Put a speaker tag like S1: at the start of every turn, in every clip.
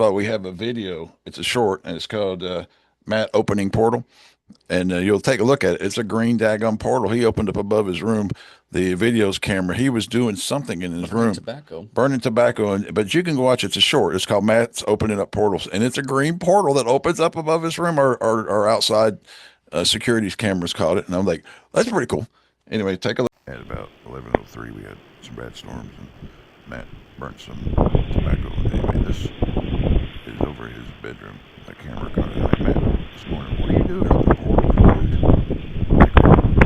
S1: all, we have a video. It's a short, and it's called Matt Opening Portal. And you'll take a look at it. It's a green daggum portal. He opened up above his room. The video's camera. He was doing something in his
S2: Burning
S1: room,
S2: tobacco.
S1: burning tobacco. But you can go watch. It's a short. It's called Matt's Opening Up Portals, and it's a green portal that opens up above his room. Our outside security's cameras caught it, and I'm like, that's pretty cool. Anyway, take a look. At about 11:03, we had some bad storms, and Matt burnt some tobacco. Anyway, this is over his bedroom. The camera caught it. Like, Matt, this morning, what are you doing up in the portal?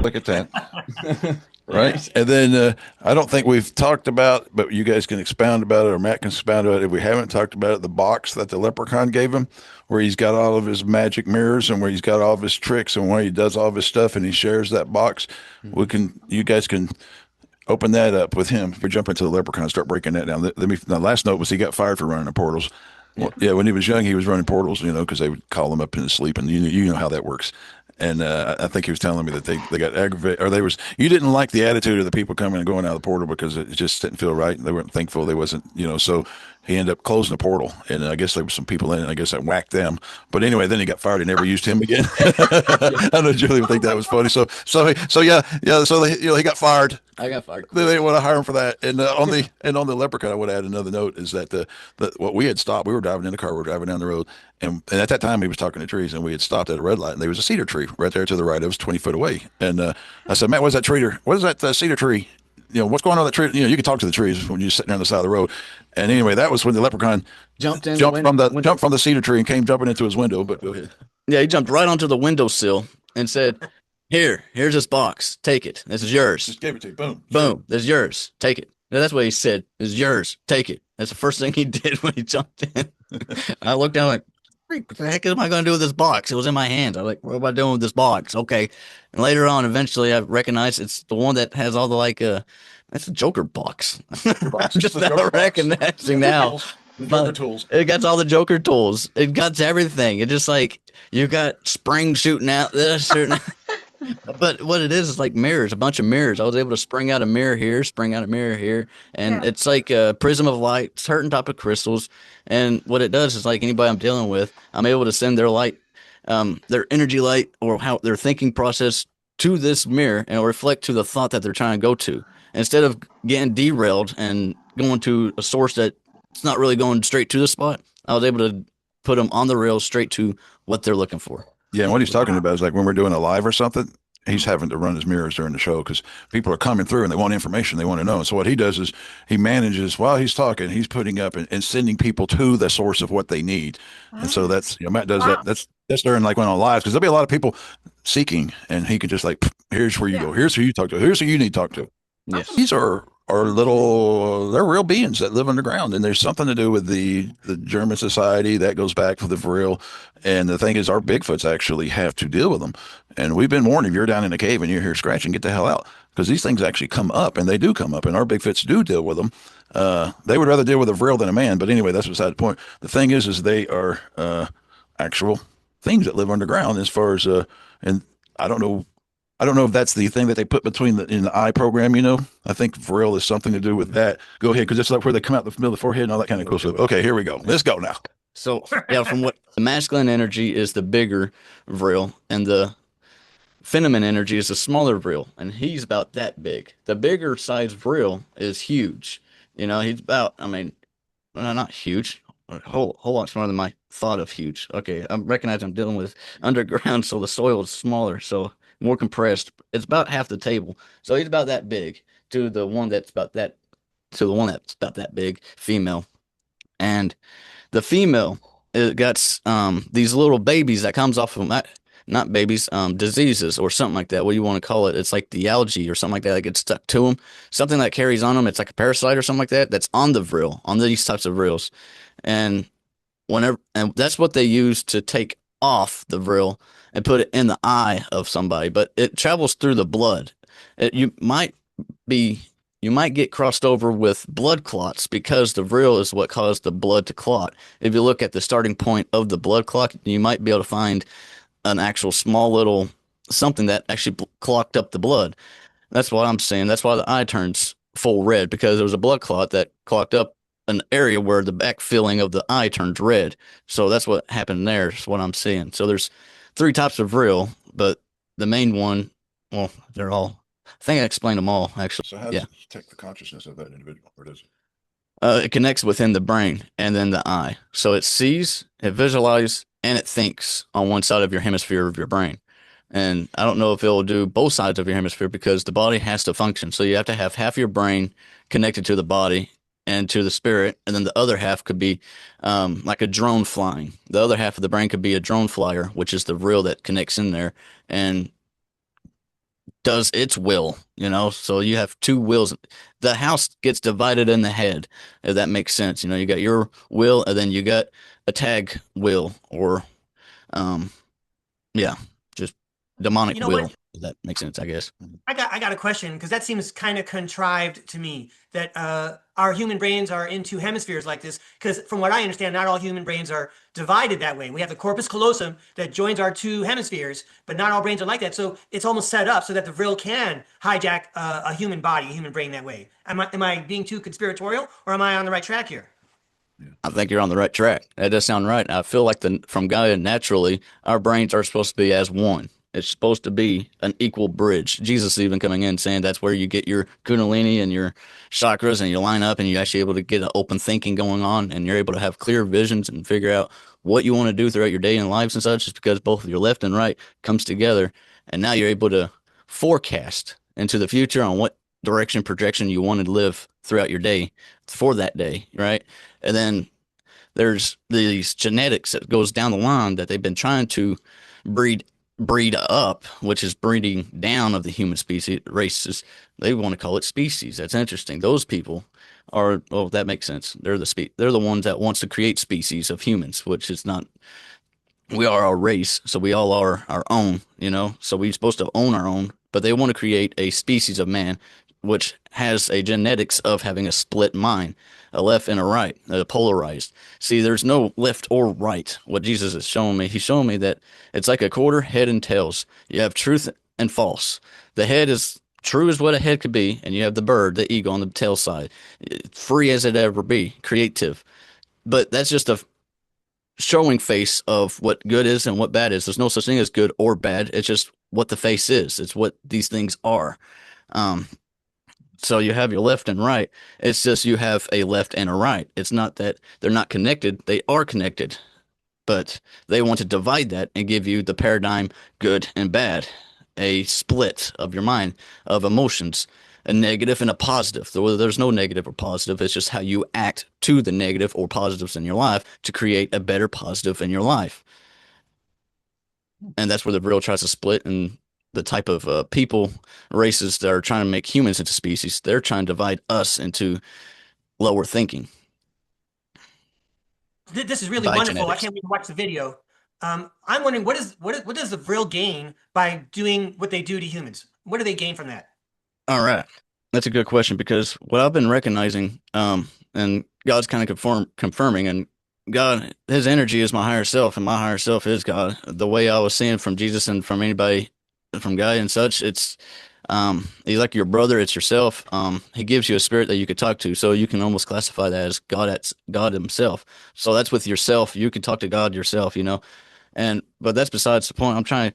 S1: Look at that. Right. And then I don't think we've talked about, but you guys can expound about it, or Matt can expound about it. If we haven't talked about it, the box that the leprechaun gave him, where he's got all of his magic mirrors and where he's got all of his tricks and where he does all of his stuff and he shares that box. You guys can open that up with him. If we jump into the leprechaun and start breaking that down. The last note was he got fired for running the portals. Well, yeah, when he was young, he was running portals, because they would call him up in his sleep, and you know how that works. And I think he was telling me that they got aggravated, or you didn't like the attitude of the people coming and going out of the portal because it just didn't feel right. They weren't thankful. They wasn't, so he ended up closing the portal. And I guess there were some people in it. And I guess I whacked them. But anyway, then he got fired and never used him again. I know Julie would think that was funny. So yeah. So he got fired.
S2: I got fired.
S1: They didn't want to hire him for that. And on the leprechaun, I would add another note is that what we had stopped. We were driving in the car. We were driving down the road, and at that time he was talking to trees, and we had stopped at a red light, and there was a cedar tree right there to the right. It was 20 foot away, and I said, Matt, what's that tree? What is that cedar tree? What's going on with that tree? You can talk to the trees when you're sitting there on the side of the road. And anyway, that was when the leprechaun jumped from the cedar tree and came jumping into his window. But go ahead.
S2: Yeah, he jumped right onto the windowsill and said, here's this box. Take it. This is yours.
S1: Just gave it to you. Boom.
S2: Boom. This is yours. Take it. Yeah, that's what he said. This is yours. Take it. That's the first thing he did when he jumped in. I looked down like, what the heck am I going to do with this box? It was in my hands. I was like, what am I doing with this box? Okay. And later on, eventually, I recognized it's the one that has all the that's a Joker box. I'm just now recognizing now.
S1: The Joker tools.
S2: It got all the Joker tools. It got everything. It just you got springs shooting out this, shooting out. But what it is like mirrors, a bunch of mirrors. I was able to spring out a mirror here, spring out a mirror here, and it's like a prism of light, certain type of crystals. And what it does is like anybody I'm dealing with, I'm able to send their light, their energy light, or how their thinking process to this mirror, and it'll reflect to the thought that they're trying to go to. Instead of getting derailed and going to a source that's not really going straight to the spot, I was able to put them on the rails straight to what they're looking for.
S1: Yeah, and what he's talking about is like when we're doing a live or something, he's having to run his mirrors during the show because people are coming through and they want information, they want to know. And so what he does is he manages while he's talking, he's putting up and sending people to the source of what they need. And so that's Matt does that. That's during like when on live because there'll be a lot of people seeking, and he can just like, here's where you go, here's who you talk to, here's who you need to talk to.
S2: Yes.
S1: These are they're real beings that live underground, and there's something to do with the German society that goes back to the VRILL. And the thing is, our Bigfoots actually have to deal with them. And we've been warned, if you're down in a cave and you're here scratching, get the hell out, because these things actually come up, and they do come up, and our Bigfoots do deal with them. They would rather deal with a VRILL than a man, but anyway, that's beside the point. The thing is they are actual things that live underground. As far as and I don't know. I don't know if that's the thing that they put between in the eye program, I think VRILL is something to do with that. Go ahead, because it's like where they come out the middle of the forehead and all that kind of cool stuff. Okay, here we go. Let's go now.
S2: So, yeah, from what the masculine energy is the bigger VRILL, and the feminine energy is the smaller VRILL, and he's about that big. The bigger size VRILL is huge. He's about, not huge, a whole lot smaller than my thought of huge. Okay, I recognize I'm dealing with underground, so the soil is smaller, so more compressed. It's about half the table. So he's about that big to the one that's about that big, female. And the female, it got these little babies that comes off of them, not babies, diseases or something like that. What do you want to call it? It's like the algae or something like that gets stuck to them. Something that carries on them. It's like a parasite or something like that. That's on the VRILL, on these types of VRILLs. And that's what they use to take off the VRILL and put it in the eye of somebody, but it travels through the blood. You might get crossed over with blood clots because the VRILL is what caused the blood to clot. If you look at the starting point of the blood clot, you might be able to find an actual small little something that actually clogged up the blood. That's what I'm saying. That's why the eye turns full red, because there was a blood clot that clogged up an area where the back filling of the eye turns red. So that's what happened there, is what I'm seeing. So there's three types of vril, but the main one, well, they're all, I think I explained them all, actually.
S1: So how does
S2: Yeah.
S1: it detect the consciousness of that individual, or does it?
S2: It connects within the brain and then the eye. So it sees, it visualizes, and it thinks on one side of your hemisphere of your brain. And I don't know if it'll do both sides of your hemisphere because the body has to function. So you have to have half your brain connected to the body and to the spirit, and then the other half could be like a drone flying. The other half of the brain could be a drone flyer, which is the reel that connects in there and does its will, you know? So you have two wills. The house gets divided in the head, if that makes sense. You know, you got your will and then you got a tag will or um yeah, just demonic
S3: You know what?
S2: will, if that makes sense, I guess.
S3: I got a question because that seems kind of contrived to me that our human brains are in two hemispheres like this. Because from what I understand, not all human brains are divided that way. We have the corpus callosum that joins our two hemispheres, but not all brains are like that. So it's almost set up so that the vril can hijack a human body, a human brain that way. Am I being too conspiratorial, or am I on the right track here?
S1: Yeah.
S2: I think you're on the right track. That does sound right. I feel like the from Gaia naturally, our brains are supposed to be as one. It's supposed to be an equal bridge. Jesus even coming in saying that's where you get your kundalini and your chakras and you line up and you're actually able to get an open thinking going on and you're able to have clear visions and figure out what you want to do throughout your day and lives and such. Is because both of your left and right comes together and now you're able to forecast into the future on what direction projection you want to live throughout your day for that day, right? And then there's these genetics that goes down the line that they've been trying to breed breed up, which is breeding down of the human species races. They want to call it species. That's interesting. Those people are, oh, that makes sense. They're the ones that wants to create species of humans, which is not, we are our race, so we all are our own, you know. So we're supposed to own our own, but they want to create a species of man, which has a genetics of having a split mind, a left and a right, polarized. See, there's no left or right. What Jesus is showing me, he's showing me that it's like a quarter, head and tails. You have truth and false. The head is true as what a head could be, and you have the bird, the eagle on the tail side, free as it ever be, creative. But that's just a showing face of what good is and what bad is. There's no such thing as good or bad. It's just what the face is. It's what these things are. Um, so you have your left and right. It's just you have a left and a right. It's not that they're not connected. They are connected, but they want to divide that and give you the paradigm good and bad, a split of your mind of emotions, a negative and a positive. There's no negative or positive. It's just how you act to the negative or positives in your life to create a better positive in your life. And that's where the real tries to split and the type of people races that are trying to make humans into species. They're trying to divide us into lower thinking
S3: This is really
S2: by
S3: wonderful. I
S2: genetics.
S3: can't wait to watch the video. I'm wondering what does the vril gain by doing what they do to humans? What do they gain from that?
S2: All right. That's a good question because what I've been recognizing, and God's kind of confirming, and God, His energy is my higher self, and my higher self is God. The way I was seeing from Jesus and from anybody, from God and such, it's, He's like your brother. It's yourself. He gives you a spirit that you could talk to, so you can almost classify that as God. That's God Himself. So that's with yourself. You can talk to God yourself, you know. And but that's besides the point. I'm trying.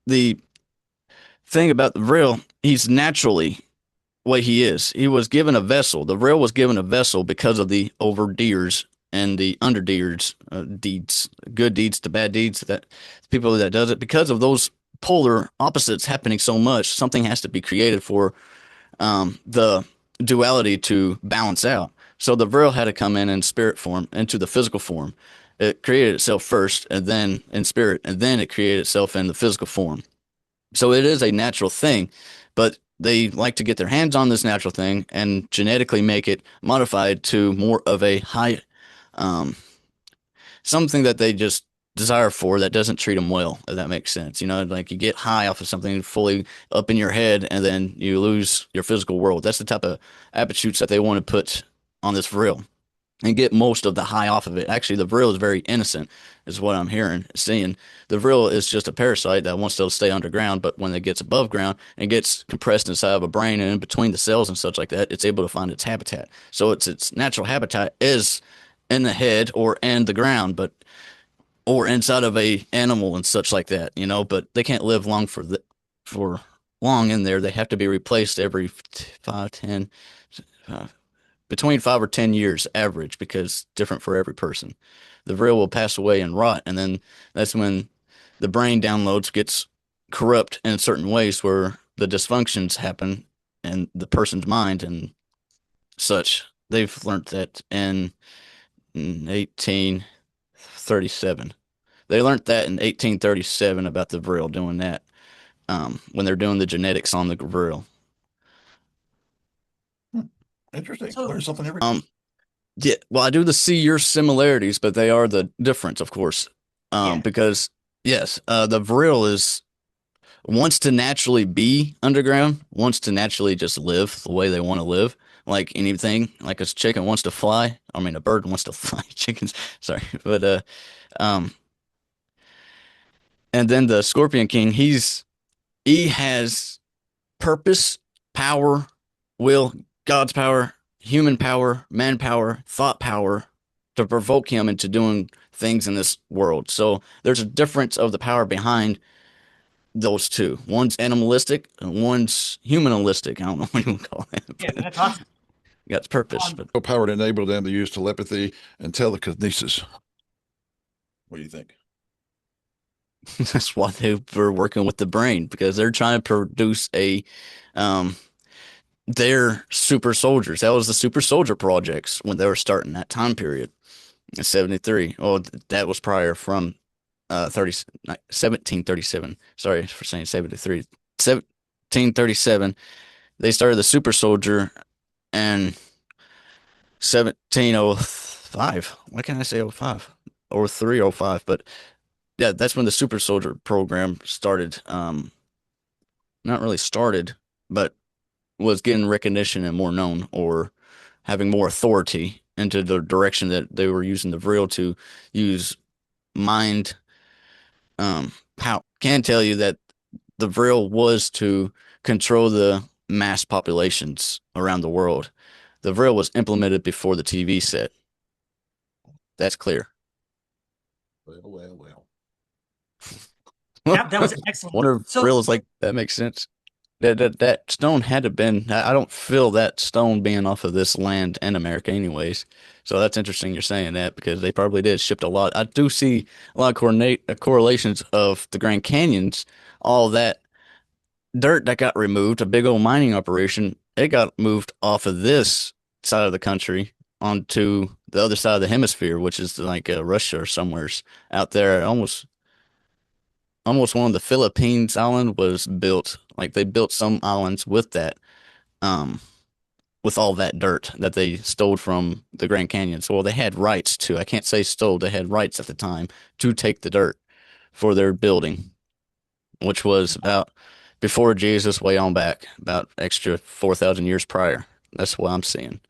S2: The thing about the real, he's naturally what he is. He was given a vessel. The rail was given a vessel because of the overdeers and the underdeers deeds, good deeds to bad deeds. That people that does it because of those polar opposites happening so much. Something has to be created for the duality to balance out. So the Vril had to come in spirit form into the physical form. It created itself first, and then in spirit, and then it created itself in the physical form. So it is a natural thing, but they like to get their hands on this natural thing and genetically make it modified to more of a high, um, something that they just desire for that doesn't treat them well, if that makes sense. You know, like you get high off of something fully up in your head and then you lose your physical world. That's the type of attitudes that they want to put on this real. and get most of the high off of it. Actually, the vril is very innocent, is what I'm seeing. The vril is just a parasite that wants to stay underground, but when it gets above ground and gets compressed inside of a brain and in between the cells and such like that, it's able to find its habitat. So its natural habitat is in the head or in the ground, but or inside of a animal and such like that, you know. But they can't live long for long in there. They have to be replaced every 5, 10, between 5 or 10 years average, because different for every person. The vril will pass away and rot, and then that's when the brain downloads gets corrupt in certain ways where the dysfunctions happen in the person's mind and such. They've learned that in 1837. They learned that in 1837 about the vril doing that, when they're doing the genetics on the vril.
S1: Interesting.
S3: So
S1: Learn something every.
S2: Yeah, well, I do the see your similarities, but they are the difference, of course.
S3: yeah,
S2: Because yes, the vril is wants to naturally be underground, wants to naturally just live the way they want to live. Like anything, like a chicken wants to fly. I mean, a bird wants to fly. Chickens, sorry, but um, and then the Scorpion King, he has purpose, power, will, God's power, human power, manpower, thought power to provoke him into doing things in this world. So there's a difference of the power behind those two. One's animalistic and one's humanistic. I don't know what you would call it,
S3: yeah,
S2: but
S3: that's awesome.
S2: got purpose.
S3: Um,
S2: But
S1: Power to enable them to use telepathy and telekinesis. What do you think?
S2: that's why they were working with the brain, because they're trying to produce um, their super soldiers. That was the super soldier projects when they were starting that time period. 73. Oh, that was prior from 30, 1737. Sorry for saying 73. 1737. They started the super soldier in 1705. Why can't I say oh 05 or 305? But yeah, that's when the super soldier program started. Not really started, but was getting recognition and more known, or having more authority into the direction that they were using the vril to use mind. How can tell you that the vril was to control the mass populations around the world. The vril was implemented before the TV set. That's clear.
S1: Well, well, well.
S3: that was excellent.
S2: Wonder if
S3: So
S2: vril is like that makes sense. That stone had to been. I don't feel that stone being off of this land in America, anyways. So that's interesting you're saying that, because they probably did shipped a lot. I do see a lot of correlations of the Grand Canyons, all that dirt that got removed, a big old mining operation. It got moved off of this side of the country onto the other side of the hemisphere, which is like Russia or somewheres out there. Almost one of the Philippines island was built. Like they built some islands with that, um, with all that dirt that they stole from the Grand Canyon. So, well, they had rights to. I can't say stole. They had rights at the time to take the dirt for their building, which was about before Jesus, way on back, about extra 4,000 years prior. That's what I'm seeing.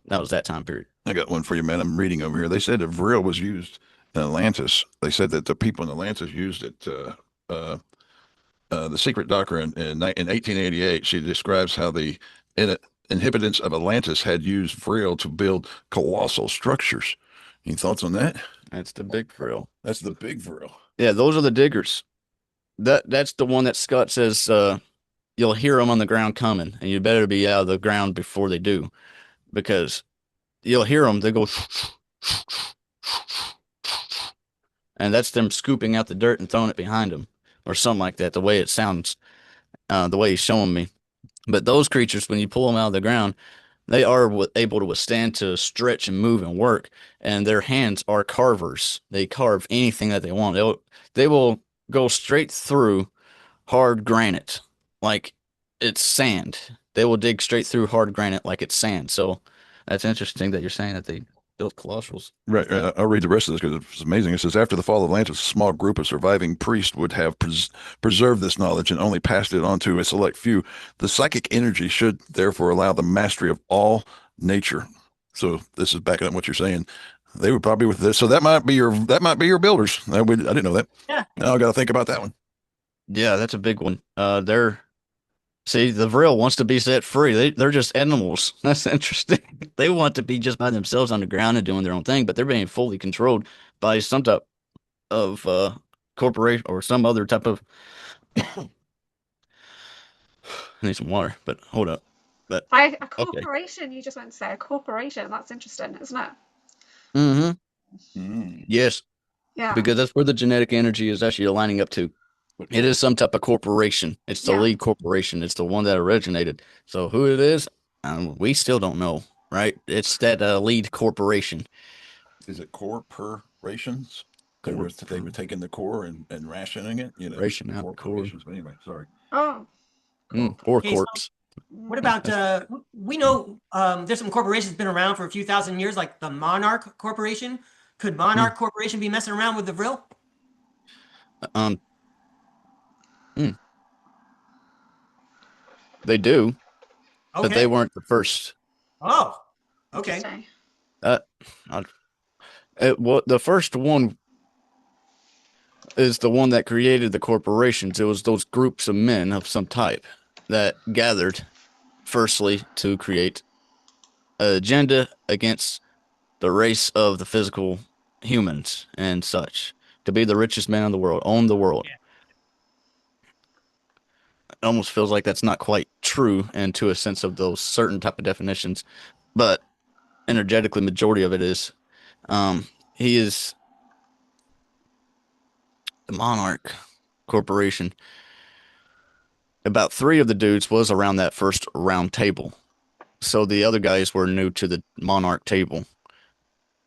S2: That was that time period.
S1: I got one for you, man. I'm reading over here. They said the vril was used in Atlantis. They said that the people in Atlantis used it. Uh, the secret doctor in 1888, she describes how the in, inhabitants of Atlantis had used vril to build colossal structures. Any thoughts on that?
S2: That's the big drill.
S1: That's the big vril.
S2: Yeah, those are the diggers. That's the one that Scott says you'll hear them on the ground coming, and you better be out of the ground before they do, because you'll hear them. They go, and that's them scooping out the dirt and throwing it behind them, or something like that. The way it sounds, the way he's showing me. But those creatures, when you pull them out of the ground, they are able to withstand to stretch and move and work, and their hands are carvers. They carve anything that they want. They will go straight through hard granite like it's sand. They will dig straight through hard granite like it's sand. So that's interesting that you're saying that they built colossals.
S1: Right. I'll read the rest of this because it's amazing. It says, after the fall of Atlantis, a small group of surviving priests would have preserved this knowledge and only passed it on to a select few. The psychic energy should therefore allow the mastery of all nature. So this is backing up what you're saying. They would probably with this. So that might be your builders. I didn't know that.
S3: Yeah.
S1: Now I got to think about that one.
S2: Yeah, that's a big one. See, the VRILL wants to be set free. They're just animals. That's interesting. They want to be just by themselves on the ground and doing their own thing, but they're being fully controlled by some type of corporation or some other type of. I need some water, but hold up. But
S4: By a
S2: okay.
S4: corporation, you just went to say a corporation. That's interesting, isn't it?
S2: Mm-hmm. Yes,
S4: Yeah.
S2: because that's where the genetic energy is actually aligning up to. It is some type of corporation. It's the
S4: Yeah.
S2: lead corporation. It's the one that originated. So who it is, we still don't know, right? It's that lead corporation.
S1: Is it corporations? They were taking the core and rationing it,
S2: Ration out
S1: corporations. But anyway, sorry.
S4: Oh.
S2: Or
S3: Okay, so
S2: corpse.
S3: what about we know there's some corporations been around for a few thousand years, like the Monarch Corporation. Could Monarch Corporation be messing around with the VRILL?
S2: They do, but they
S3: Okay.
S2: weren't the first.
S3: Oh, okay.
S4: Interesting.
S2: Uh, the first one is the one that created the corporations. It was those groups of men of some type that gathered, firstly, to create an agenda against the race of the physical humans and such, to be the richest man in the world, own the world.
S3: Yeah.
S2: It almost feels like that's not quite true, and to a sense of those certain type of definitions, but energetically, majority of it is. He is the Monarch Corporation. About 3 of the dudes was around that first round table, so the other guys were new to the Monarch table,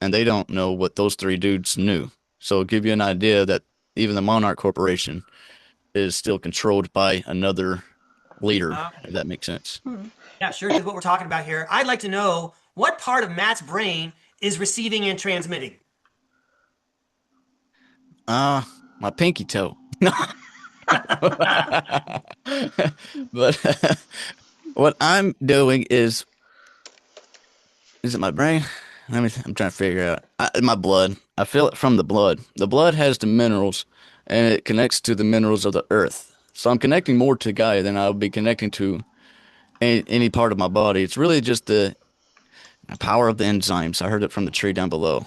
S2: and they don't know what those 3 dudes knew. So it'll give you an idea that even the Monarch Corporation is still controlled by another leader, if that makes sense.
S3: Yeah, sure. Is what we're talking about here. I'd like to know what part of Matt's brain is receiving and transmitting.
S2: My pinky toe. But what I'm doing is it my brain? I'm trying to figure out. My blood. I feel it from the blood. The blood has the minerals, and it connects to the minerals of the earth. So I'm connecting more to Gaia than I'll be connecting to any part of my body. It's really just the power of the enzymes. I heard it from the tree down below.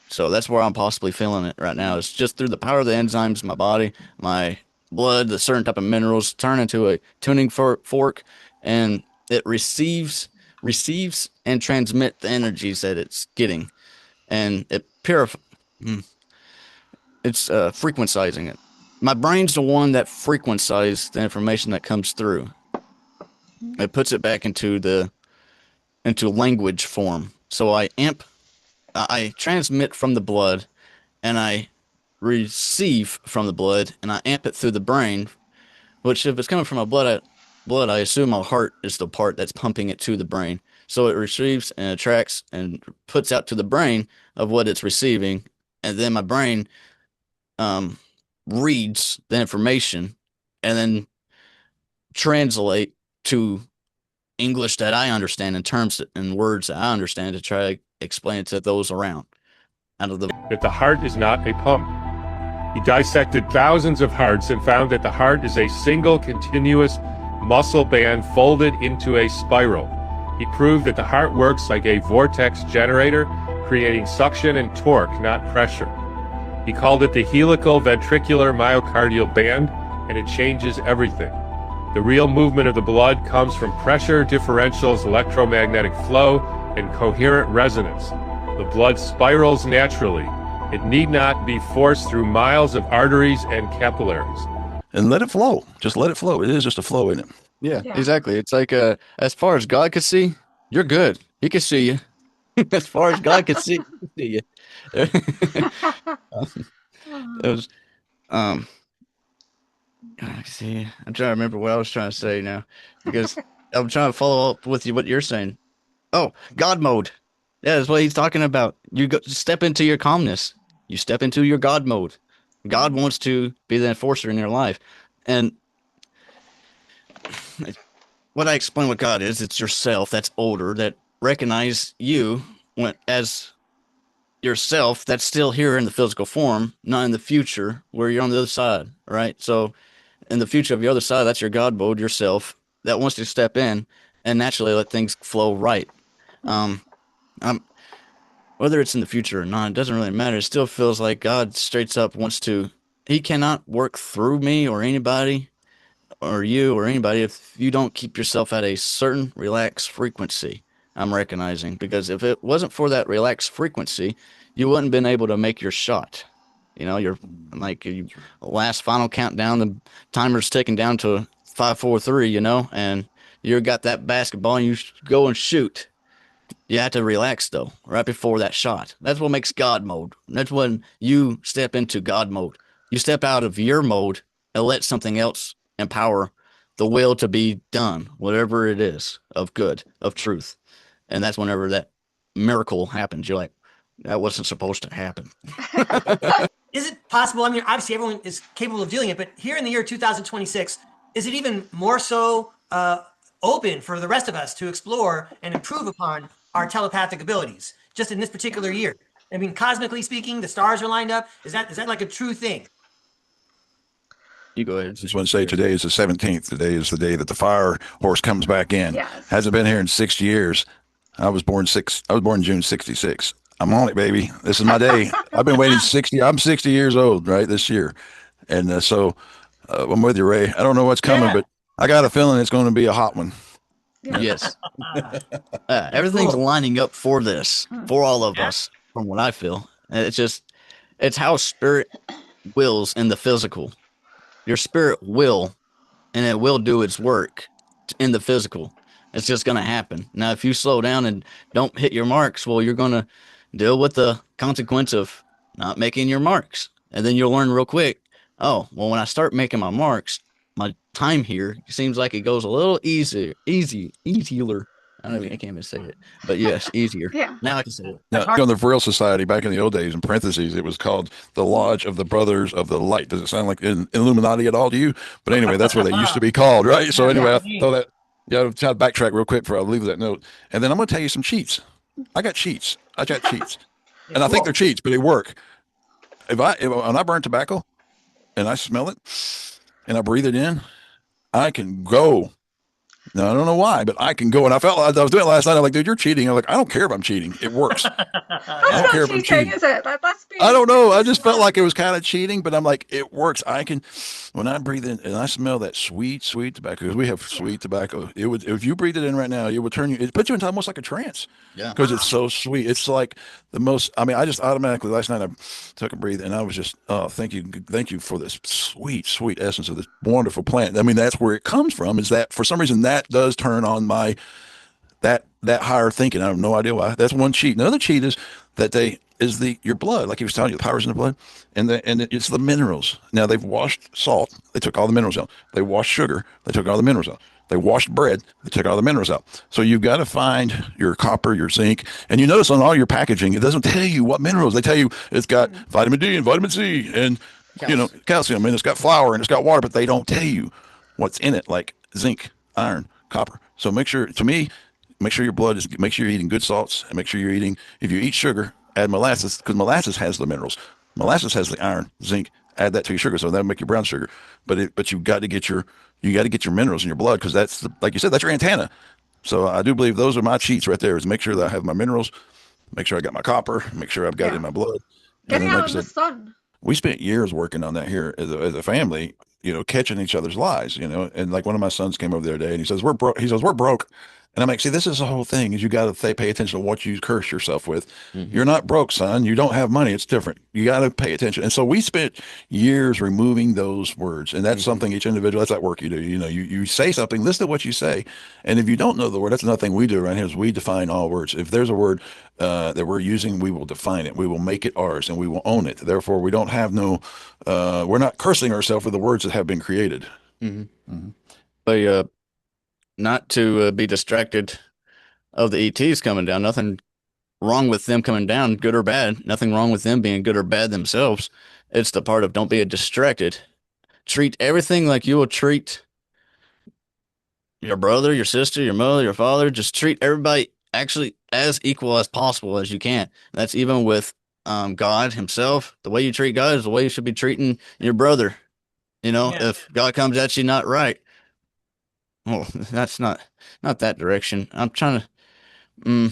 S2: So that's where I'm possibly feeling it right now. It's just through the power of the enzymes, my body, my blood, the certain type of minerals turn into a tuning fork, and it receives and transmit the energies that it's getting, and it purifies. It's frequencizing it. My brain's the one that frequencizes the information that comes through. It puts it back into language form. So I transmit from the blood, and I receive from the blood, and I amp it through the brain. Which, if it's coming from my blood, I assume my heart is the part that's pumping it to the brain. So it receives and attracts and puts out to the brain of what it's receiving, and then my brain reads the information and then translate to English that I understand in terms and words that I understand to try to explain it to those around.
S5: That the heart is not a pump. He dissected thousands of hearts and found that the heart is a single continuous muscle band folded into a spiral. He proved that the heart works like a vortex generator, creating suction and torque, not pressure. He called it the helical ventricular myocardial band, and it changes everything. The real movement of the blood comes from pressure differentials, electromagnetic flow, and coherent resonance. The blood spirals naturally. It need not be forced through miles of arteries and capillaries.
S1: And let it flow. Just let it flow. It is just a flow, isn't it?
S2: Yeah,
S4: Yeah.
S2: exactly. It's like as far as God could see, you're good. He can see you. As far as God could see, he can see you. It was see, I'm trying to remember what I was trying to say now because I'm trying to follow up with you what you're saying. Oh, God mode. Yeah, that's what he's talking about. You step into your calmness. You step into your God mode. God wants to be the enforcer in your life. And what I explain what God is, it's yourself that's older, that recognize you when as yourself that's still here in the physical form, not in the future where you're on the other side, right? So in the future of the other side, that's your God mode, yourself that wants to step in and naturally let things flow right. Um, um, whether it's in the future or not, it doesn't really matter. It still feels like God straight up wants to. He cannot work through me or anybody or you or anybody if you don't keep yourself at a certain relaxed frequency. I'm recognizing because if it wasn't for that relaxed frequency, you wouldn't been able to make your shot. You know, your like your last final countdown, the timer's ticking down to 5, 4, 3. You know, and you got that basketball and you go and shoot. You have to relax though, right before that shot. That's what makes God mode. That's when you step into God mode. You step out of your mode and let something else empower the will to be done, whatever it is, of good, of truth. And that's whenever that miracle happens. You're like, that wasn't supposed to happen.
S3: Is it possible? I mean, obviously everyone is capable of doing it, but here in the year 2026, is it even more so open for the rest of us to explore and improve upon our telepathic abilities just in this particular year? I mean, cosmically speaking, the stars are lined up. Is that like a true thing?
S2: You go ahead.
S1: Just want to say today is the 17th. Today is the day that the fire horse comes back in.
S4: Yes.
S1: Hasn't been here in 60 years. I was born June 66. I'm on it, baby. This is my day. I've been waiting 60. I'm 60 years old, right, this year. And I'm with you, Ray. I don't know what's coming,
S3: Yeah.
S1: but I got a feeling it's going to be a hot one.
S4: Yeah.
S2: Yes. Everything's
S3: Cool.
S2: lining up for this, for all of
S3: Yeah.
S2: us, from what I feel. And it's how spirit wills in the physical. Your spirit will, and it will do its work in the physical. It's just going to happen. Now, if you slow down and don't hit your marks, well, you're going to deal with the consequence of not making your marks. And then you'll learn real quick, oh, well, when I start making my marks, my time here seems like it goes a little easier. I don't even, I can't even say it, but yes, easier.
S4: Yeah.
S2: Now I can say it.
S1: Now, on the VRILL Society back in the old days, in parentheses, it was called the Lodge of the Brothers of the Light. Does it sound like Illuminati at all to you? But anyway, that's what they used to be called, right? So anyway, I thought that, yeah, I'll try to backtrack real quick before I leave that note. And then I'm going to tell you some cheats. I got cheats. And I think they're cheats, but they work. When I burn tobacco and I smell it and I breathe it in, I can go. Now, I don't know why, but I can go. And I felt like I was doing it last night. I'm like, dude, you're cheating. I'm like, I don't care if I'm cheating. It works. I
S4: That's
S1: don't
S4: not
S1: care if I'm
S4: cheating,
S1: cheating.
S4: is it? That's being
S1: I don't know. I just felt like it was kind of cheating, but I'm like, it works. I can, when I breathe in and I smell that sweet, sweet tobacco, because we have sweet tobacco. It would, if you breathe it in right now, it would turn you, it puts you into almost like a trance
S2: Yeah.
S1: because it's so sweet. It's like the most, I mean, I just automatically, last night I took a breathe and I was just, oh, thank you for this sweet, sweet essence of this wonderful plant. I mean, that's where it comes from, is that for some reason that does turn on my that higher thinking. I have no idea why. That's one cheat. Another cheat is that they is the your blood, like he was telling you, the power's in the blood, and it's the minerals. Now they've washed salt, they took all the minerals out. They washed sugar, they took all the minerals out. They washed bread, they took all the minerals out. So you've got to find your copper, your zinc, and you notice on all your packaging, it doesn't tell you what minerals. They tell you it's got vitamin D and vitamin C and calcium, and it's got flour and it's got water, but they don't tell you what's in it, like zinc, iron, copper. So make sure, to me, make sure your blood is, make sure you're eating good salts, and make sure you're eating, if you eat sugar, add molasses, because molasses has the minerals. Molasses has the iron, zinc. Add that to your sugar, so that'll make your brown sugar. But you got to get your minerals in your blood, because that's the, like you said, that's your antenna. So I do believe those are my cheats right there. Is make sure that I have my minerals, make sure I got my copper, make sure I've got it
S4: Yeah.
S1: in my blood. And
S4: Getting
S1: then, like
S4: out
S1: I
S4: in the
S1: said,
S4: sun.
S1: we spent years working on that here as a family, catching each other's lies, and like one of my sons came over the other day and he says, we're broke. He says, we're broke. And I'm like, see, this is the whole thing, is you got to pay attention to what you curse yourself with.
S2: Mm-hmm.
S1: You're not broke, son. You don't have money. It's different. You got to pay attention. And so we spent years removing those words. And that's something each individual, that's that work you do. You say something, listen to what you say. And if you don't know the word, that's another thing we do around here, is we define all words. If there's a word that we're using, we will define it. We will make it ours and we will own it. Therefore, we don't have we're not cursing ourselves with the words that have been created.
S2: But not to be distracted of the ETs coming down. Nothing wrong with them coming down, good or bad. Nothing wrong with them being good or bad themselves. It's the part of don't be distracted. Treat everything like you will treat your brother, your sister, your mother, your father. Just treat everybody actually as equal as possible as you can. That's even with God himself. The way you treat God is the way you should be treating your brother. You know,
S3: Yeah.
S2: if God comes at you not right, well, that's not that direction. I'm trying to,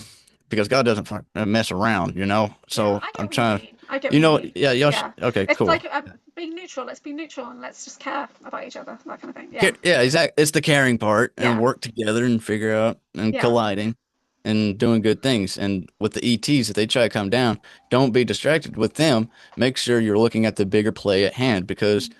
S2: because God doesn't mess around, you know.
S4: Yeah,
S2: So
S4: I
S2: I'm
S4: get what you
S2: trying to,
S4: mean. I get
S2: you
S4: what you
S2: know,
S4: mean.
S2: yeah, Yoshi.
S4: Yeah.
S2: Okay,
S4: It's
S2: cool.
S4: like being neutral. Let's be neutral and let's just care about each other, that kind of thing. Yeah.
S2: Yeah, exactly. It's the caring part and
S4: Yeah.
S2: work together and figure out and
S4: Yeah.
S2: colliding and doing good things. And with the ETs, if they try to come down, don't be distracted with them. Make sure you're looking at the bigger play at hand because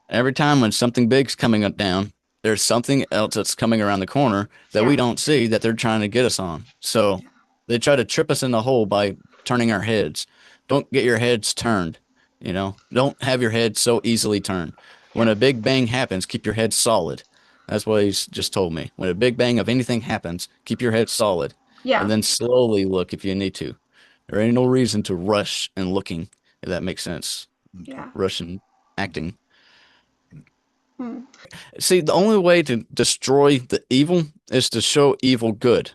S2: every time when something big's coming up down, there's something else that's coming around the corner that we
S4: Yeah.
S2: don't see that they're trying to get us on. So
S4: Yeah.
S2: they try to trip us in the hole by turning our heads. Don't get your heads turned, you know. Don't have your head so easily turned. When
S4: Yeah.
S2: a big bang happens, keep your head solid. That's what he's just told me. When a big bang of anything happens, keep your head solid and
S4: Yeah.
S2: then slowly look if you need to. There ain't no reason to rush and looking, if that makes sense.
S4: Yeah.
S2: Rush and acting.
S4: Hmm.
S2: See, the only way to destroy the evil is to show evil good.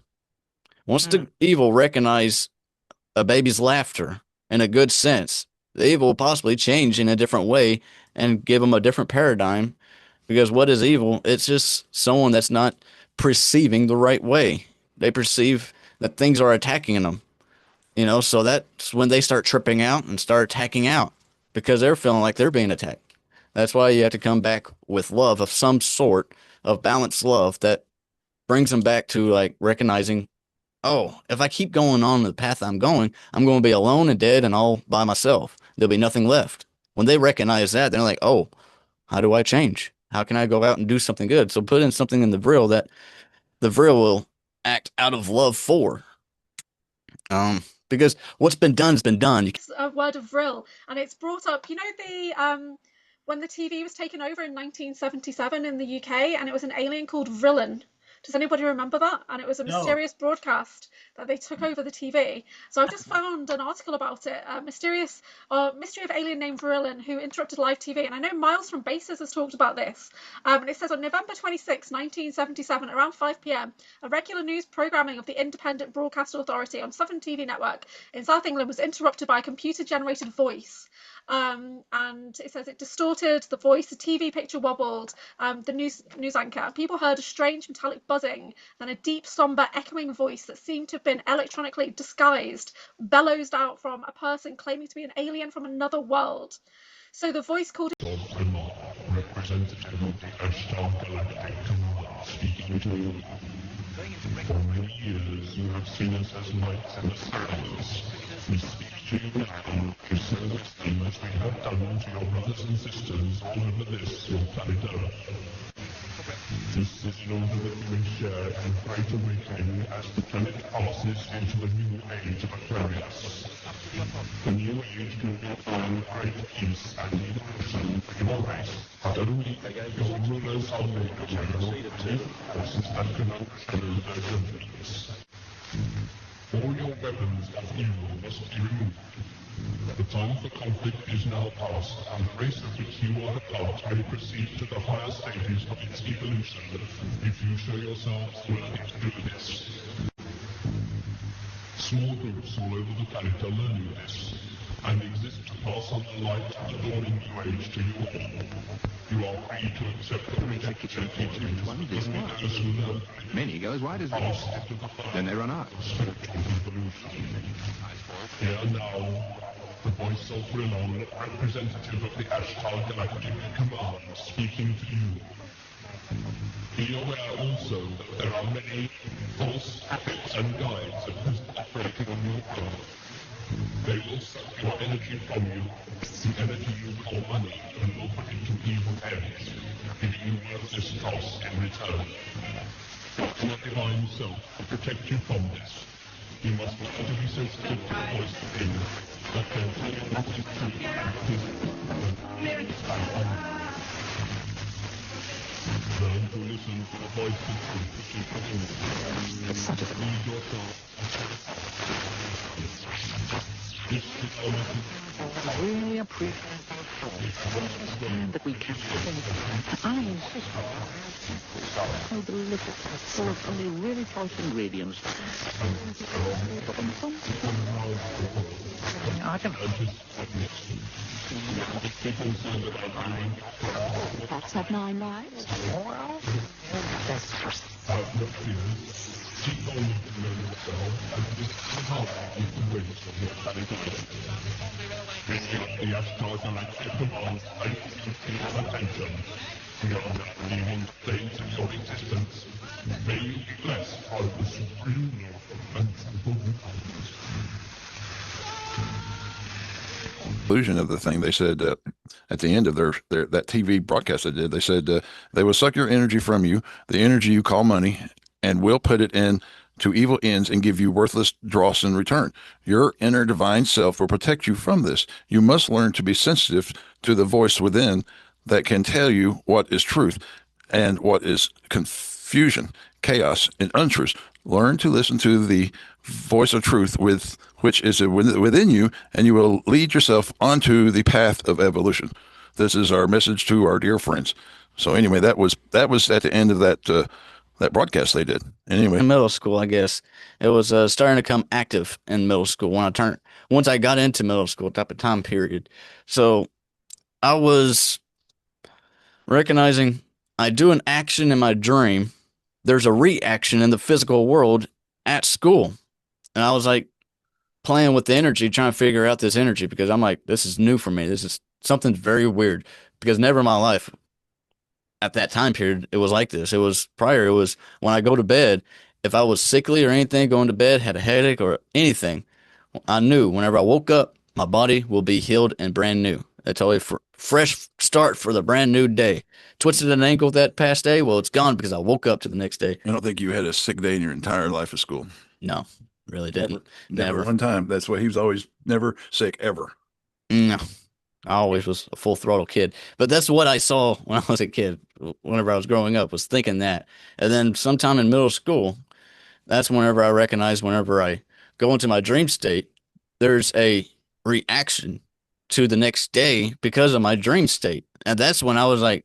S2: Once the evil recognize a baby's laughter in a good sense, the evil will possibly change in a different way and give them a different paradigm. Because what is evil? It's just someone that's not perceiving the right way. They perceive that things are attacking them, you know, so that's when they start tripping out and start attacking out because they're feeling like they're being attacked. That's why you have to come back with love of some sort of balanced love that brings them back to like recognizing, oh, if I keep going on the path I'm going to be alone and dead and all by myself. There'll be nothing left. When they recognize that, they're like, oh, how do I change? How can I go out and do something good? So put in something in the VRILL that the VRILL will act out of love for. Because what's been done has been done.
S4: A word of vril, and it's brought up. You know the when the TV was taken over in 1977 in the UK, and it was an alien called VRILLin. Does anybody remember that? And it was a
S3: No.
S4: mysterious broadcast that they took over the TV. So I've just found an article about it. Mystery of alien named VRILLin who interrupted live TV. And I know Miles from Bases has talked about this. And it says on November 26, 1977, around 5 p.m., a regular news programming of the Independent Broadcast Authority on Southern TV Network in South England was interrupted by a computer-generated voice. And it says it distorted the voice, the TV picture wobbled, the news anchor. People heard a strange metallic buzzing, then a deep, somber, echoing voice that seemed to have been electronically disguised, bellows out from a person claiming to be an alien from another world. So the voice called
S6: representative of the Ashtown Galactic Command speaking to you. For many years you have seen us as lights in the skies. We speak to you now to send the same as we have done to your brothers and sisters all over this, your planet Earth. This is in order that you may share in great awakening as the planet passes into the new age of Aquarius. The new age can be found great peace and evolution for your race. But only your rulers are made aware of the forces that can overshadow their governments. All your weapons of evil must be removed. The time for conflict is now past, and the race of which you are a part may proceed to the higher stages of its evolution if you show yourselves worthy to do this. Small groups all over the planet are learning this, and exist to pass on the light of the dawning new age to you all. You are free to accept or reject the teachings of those who learn.
S7: Many go as wide as this. Then they run out.
S6: Here now, the voice of VRILL, representative of the Ashtar Galactic Command, speaking to you. Be aware also that there are many false prophets and guides at present operating on your path. They will suck your energy from you, the energy you call money, and will put it to evil ends, giving you worthless dross in return. But your divine self will protect you from this. You must learn to be sensitive to the voice within, that can tell you what is true and what is learn to listen to the voice of truth which is within you. Lead yourself. This is our message.
S7: I really appreciate
S6: understand that we can't I insist so delicious, full of only really false ingredients. I can
S8: Cats have 9 lives.
S6: well,
S1: Conclusion of the thing, they said at the end of their that TV broadcast they did, they said they will suck your energy from you, the energy you call money, and will put it in to evil ends and give you worthless dross in return. Your inner divine self will protect you from this. You must learn to be sensitive to the voice within that can tell you what is truth and what is confusion, chaos, and untruth. Learn to listen to the voice of truth with which is within you, and you will lead yourself onto the path of evolution. This is our message to our dear friends. So anyway, that was at the end of that broadcast they did. Anyway,
S2: In middle school, I guess it was starting to come active in middle school once I got into middle school type of time period. So I was recognizing I do an action in my dream. There's a reaction in the physical world at school. And I was like playing with the energy, trying to figure out this energy because I'm like, this is new for me. This is something very weird because never in my life at that time period it was like this. It was when I go to bed, if I was sickly or anything, going to bed, had a headache or anything, I knew whenever I woke up, my body will be healed and brand new. A totally fresh start for the brand new day. Twisted an ankle that past day, well, it's gone because I woke up to the next day.
S1: I don't think you had a sick day in your entire life at school.
S2: No, really didn't.
S1: Never one time. That's why he was always never sick ever.
S2: No, I always was a full throttle kid. But that's what I saw when I was a kid. Whenever I was growing up, was thinking that. And then sometime in middle school, that's whenever I recognized whenever I go into my dream state, there's a reaction to the next day because of my dream state. And that's when I was like,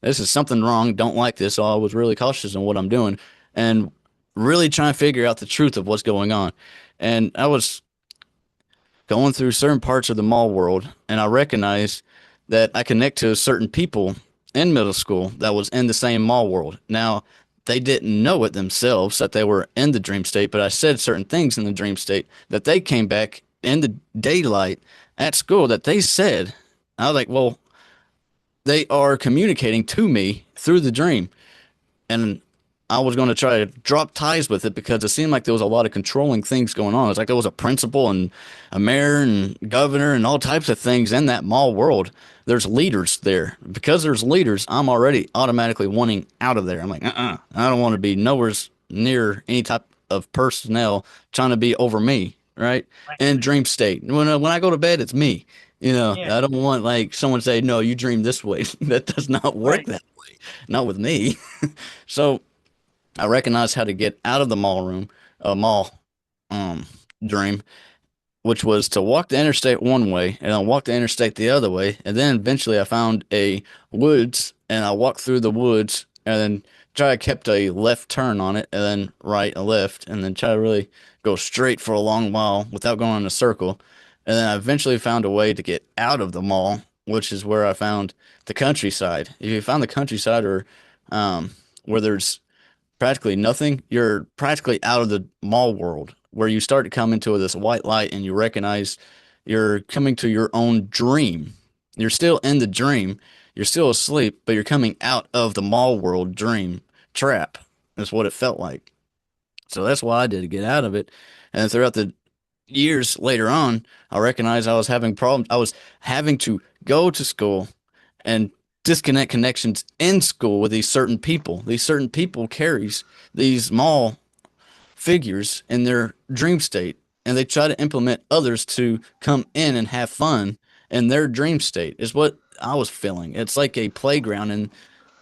S2: this is something wrong. Don't like this. So I was really cautious in what I'm doing and really trying to figure out the truth of what's going on. And I was going through certain parts of the mall world, and I recognized that I connect to certain people in middle school that was in the same mall world. Now, they didn't know it themselves that they were in the dream state, but I said certain things in the dream state that they came back in the daylight at school that they said. I was like, well, they are communicating to me through the dream. And I was going to try to drop ties with it because it seemed like there was a lot of controlling things going on. It's like there was a principal and a mayor and governor and all types of things in that mall world. There's leaders there. Because there's leaders, I'm already automatically wanting out of there. I'm like, I don't want to be nowhere near any type of personnel trying to be over me, right? In dream state. When I go to bed, it's me. I don't want like someone to say, no, you dream this way. That does not work that way. Not with me. So I recognized how to get out of the mall dream, which was to walk the interstate one way and then walk the interstate the other way. And then eventually I found a woods and I walked through the woods and then kept a left turn on it and then right and left and then try to really go straight for a long while without going in a circle. And then I eventually found a way to get out of the mall, which is where I found the countryside. If you found the countryside or where there's practically nothing, you're practically out of the mall world where you start to come into this white light and you recognize you're coming to your own dream. You're still in the dream. You're still asleep, but you're coming out of the mall world dream trap. That's what it felt like. So that's why I did to get out of it. And throughout the years later on, I recognized I was having problems. I was having to go to school and disconnect connections in school with these certain people. These certain people carries these mall figures in their dream state, and they try to implement others to come in and have fun in their dream state is what I was feeling. It's like a playground in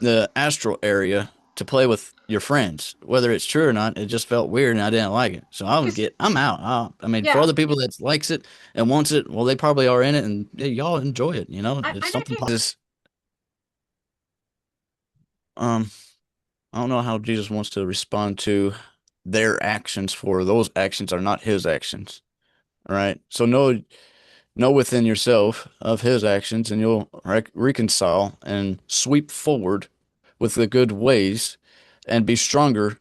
S2: the astral area to play with your friends, whether it's true or not. It just felt weird and I didn't like it. So I'm out. I mean, for
S4: Yeah.
S2: other people that likes it and wants it, well, they probably are in it and yeah, y'all enjoy it. You know,
S4: I
S2: it's
S4: know
S2: something
S4: people.
S2: positive. Um, I don't know how Jesus wants to respond to their actions, for those actions are not his actions. All right. So know within yourself of his actions, and you'll reconcile and sweep forward with the good ways and be stronger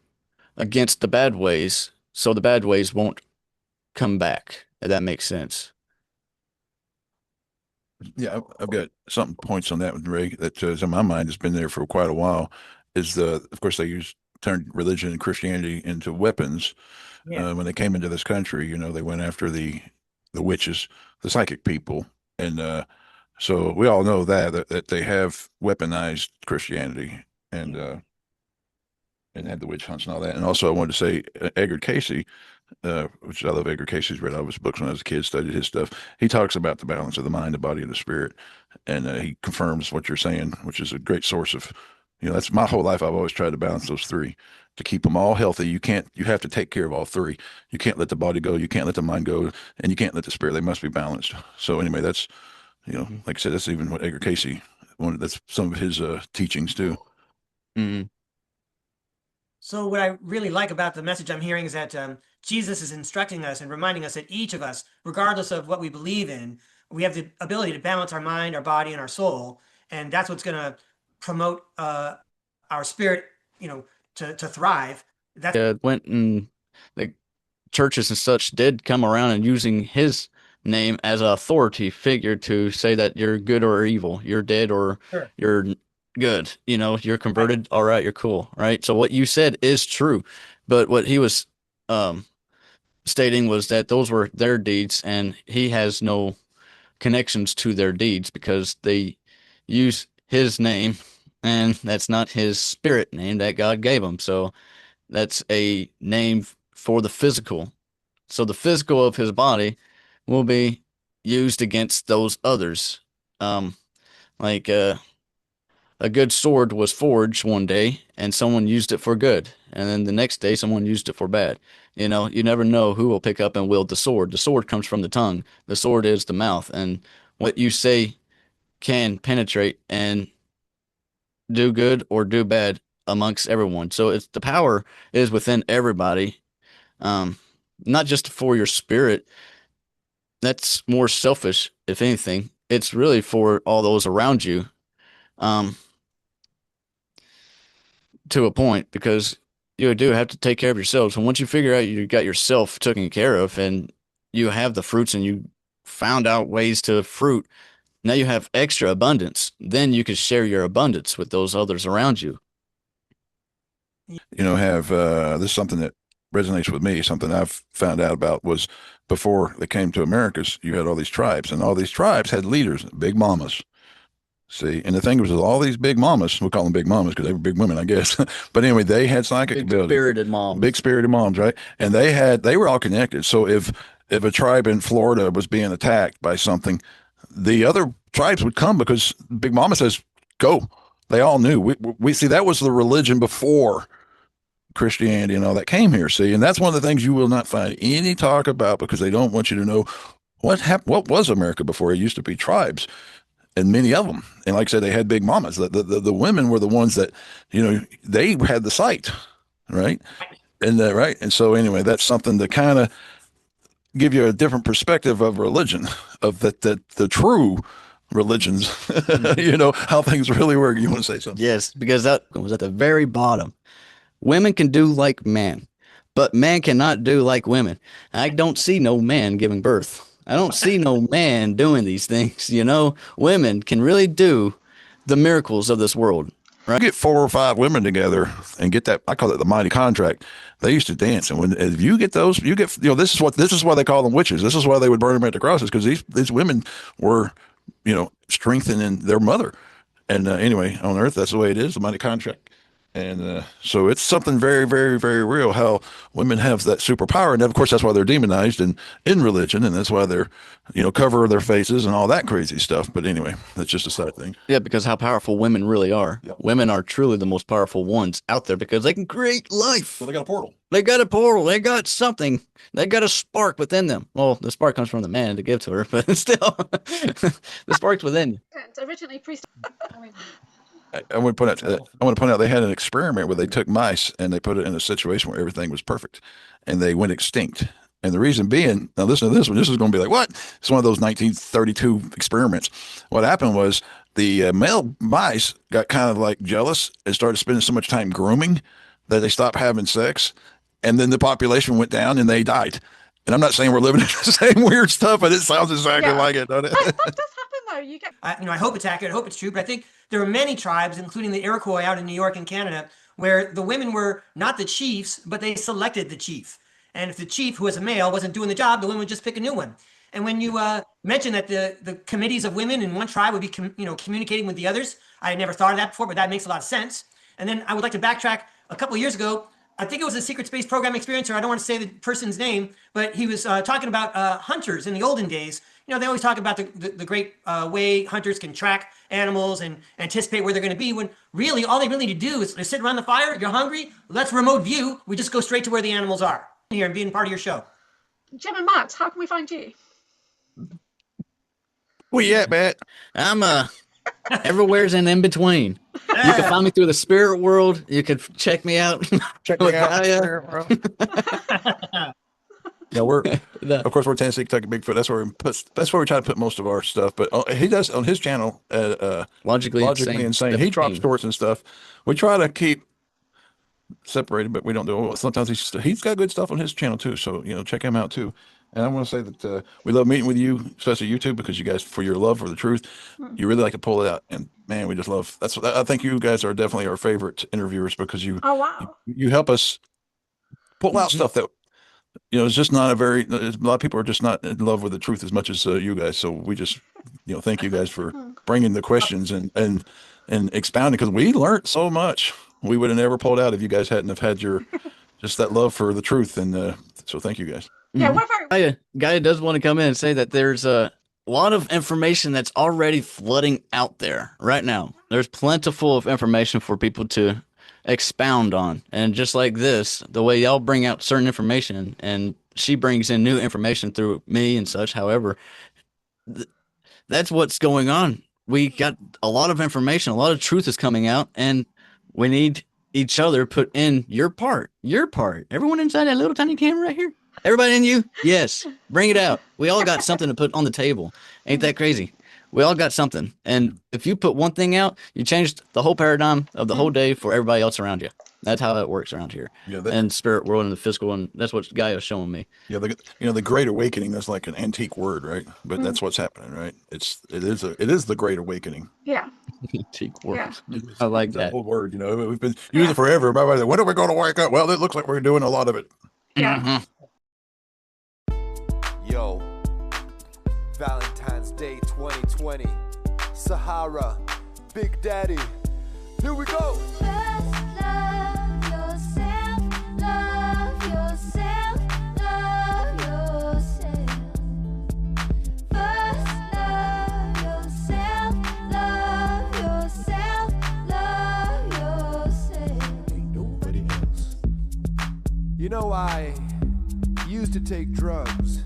S2: against the bad ways, so the bad ways won't come back. If that makes sense.
S1: Yeah, I've got some points on that with Ray that in my mind has been there for quite a while. Is of course, they turned religion and Christianity into weapons
S3: Yeah.
S1: when they came into this country. They went after the witches, the psychic people, and so we all know that they have weaponized Christianity and had the witch hunts and all that. And also, I wanted to say Edgar Casey, which I love Edgar Casey's read all of his books when I was a kid, studied his stuff. He talks about the balance of the mind, the body, and the spirit. And he confirms what you're saying, which is a great source of, that's my whole life. I've always tried to balance those three to keep them all healthy. You have to take care of all three. You can't let the body go. You can't let the mind go. And you can't let the spirit. They must be balanced. So anyway, that's, like I said, that's even what Edgar Casey wanted. That's some of his teachings too.
S2: Mm-hmm.
S3: So what I really like about the message I'm hearing is that Jesus is instructing us and reminding us that each of us, regardless of what we believe in, we have the ability to balance our mind, our body, and our soul, and that's what's going to promote our spirit, to thrive. That's
S2: Went and the churches and such did come around and using his name as an authority figure to say that you're good or evil, you're dead or
S3: sure.
S2: you're good. You're
S3: Right.
S2: converted. All right, you're cool. Right. So what you said is true, but what he was um, stating was that those were their deeds, and he has no connections to their deeds because they use his name, and that's not his spirit name that God gave him. So that's a name for the physical. So the physical of his body will be used against those others. Um, like a good sword was forged one day and someone used it for good. And then the next day someone used it for bad. You never know who will pick up and wield the sword. The sword comes from the tongue. The sword is the mouth. And what you say can penetrate and do good or do bad amongst everyone. So it's the power is within everybody. Um, not just for your spirit. That's more selfish, if anything. It's really for all those around you. Um, to a point because you do have to take care of yourselves. And once you figure out you got yourself taken care of and you have the fruits and you found out ways to fruit, now you have extra abundance. Then you can share your abundance with those others around you.
S1: Have this is something that resonates with me. Something I've found out about was before they came to Americas, you had all these tribes, and all these tribes had leaders, big mamas. See, and the thing was, all these big mamas, we call them big mamas because they were big women, I guess. But anyway, they had psychic
S2: Big
S1: ability,
S2: spirited moms.
S1: big spirited moms, right? And they were all connected. So if a tribe in Florida was being attacked by something, the other tribes would come because Big Mama says, "Go." They all knew. We see that was the religion before Christianity and all that came here. See, and that's one of the things you will not find any talk about because they don't want you to know what happened. What was America before? It used to be tribes, and many of them. And like I said, they had big mamas. The women were the ones that they had the sight, right? And right. And so anyway, that's something to kind of give you a different perspective of religion, of that the true religions, how things really work. You want to say something?
S2: Yes, because that was at the very bottom. Women can do like man, but man cannot do like women. I don't see no man giving birth. I don't see no man doing these things. Women can really do the miracles of this world.
S1: You get 4 or 5 women together and get that. I call it the mighty contract. They used to dance, and if you get those, you get this is why they call them witches. This is why they would burn them at the crosses because these women were strengthening their mother. And anyway, on earth, that's the way it is, the mighty contract. And so it's something very, very, very real how women have that superpower. And of course, that's why they're demonized in religion. And that's why they're, cover their faces and all that crazy stuff. But anyway, that's just a side thing.
S2: Yeah, because how powerful women really are.
S1: Yep.
S2: Women are truly the most powerful ones out there because they can create life.
S1: Well, they got a portal.
S2: They got a portal. They got something. They got a spark within them. Well, the spark comes from the man to give to her, but still, the spark's within you.
S4: Originally
S1: I want to point out they had an experiment where they took mice and they put it in a situation where everything was perfect, and they went extinct. And the reason being, now listen to this one. This is going to be like, what? It's one of those 1932 experiments. What happened was the male mice got kind of like jealous and started spending so much time grooming that they stopped having sex, and then the population went down and they died. And I'm not saying we're living in the same weird stuff, but it sounds exactly like it, doesn't it?
S4: that does happen though. You get.
S3: I hope it's accurate. I hope it's true. But I think there are many tribes, including the Iroquois out in New York and Canada, where the women were not the chiefs, but they selected the chief. And if the chief, who was a male, wasn't doing the job, the women would just pick a new one. And when you mentioned that the committees of women in one tribe would be communicating with the others, I had never thought of that before, but that makes a lot of sense. And then I would like to backtrack. A couple of years ago, I think it was a secret space program experience, or I don't want to say the person's name, but he was talking about hunters in the olden days. They always talk about the great way hunters can track animals and anticipate where they're going to be, when really all they really need to do is sit around the fire. You're hungry, let's remote view. We just go straight to where the animals are here and being part of your show.
S4: Jim and Matt, how can we find you?
S1: Where you at, Matt?
S2: I'm everywhere's in between. You can find me through the spirit world. You can check me out.
S1: Check me out. Yeah, of course we're Tennessee, Kentucky Bigfoot. That's where we try to put most of our stuff. But he does on his channel,
S2: Logically
S1: Insane. He drops shorts and stuff. We try to keep separated, but we don't do it. Sometimes he's got good stuff on his channel too. So check him out too. And I want to say that we love meeting with you, especially YouTube, because you guys, for your love for the truth, you really like to pull it out. And man, we just love. I think you guys are definitely our favorite interviewers because you help us pull out stuff that it's just not a lot of people are just not in love with the truth as much as you guys. So we just thank you guys for bringing the questions and expounding, because we learned so much. We would have never pulled out if you guys hadn't have had your just that love for the truth. And so thank you guys.
S4: Yeah,
S2: Gaia does want to come in and say that there's a lot of information that's already flooding out there right now. There's plentiful of information for people to expound on. And just like this, the way y'all bring out certain information and she brings in new information through me and such. However, that's what's going on. We got a lot of information, a lot of truth is coming out, and we need each other put in your part. Everyone inside that little tiny camera right here. Everybody in you? Yes. Bring it out. We all got something to put on the table. Ain't that crazy? We all got something. And if you put one thing out, you changed the whole paradigm of the whole day for everybody else around you. That's how it works around here. Yeah, and spirit world and the physical, and that's what Gaia's showing me.
S1: Yeah, the Great Awakening, that's like an antique word, right? But that's what's happening, right? It is the Great Awakening.
S4: Yeah.
S2: Antique word.
S4: Yeah.
S2: I like that.
S1: Whole word, we've been using it forever. Everybody's like, when are we going to wake up? Well, it looks like we're doing a lot of it.
S4: Yeah.
S2: Mm-hmm.
S9: Yo, Valentine's Day 2020, Sahara, Big Daddy, here we go.
S10: First love yourself, love yourself, love yourself. First love yourself, love yourself, love yourself.
S9: Ain't nobody else. I used to take drugs.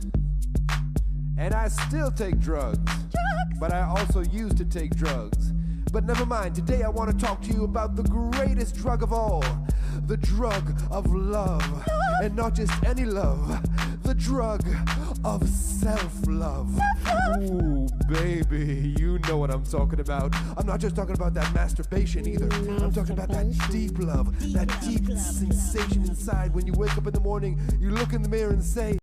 S9: And I still take drugs. But I also used to take drugs. But never mind, today I want to talk to you about the greatest drug of all. The drug of love. And not just any love. The drug of self-love. Ooh, baby, you know what I'm talking about. I'm not just talking about that masturbation either. I'm talking about that deep love. That deep sensation inside when you wake up in the morning, you look in the mirror and say,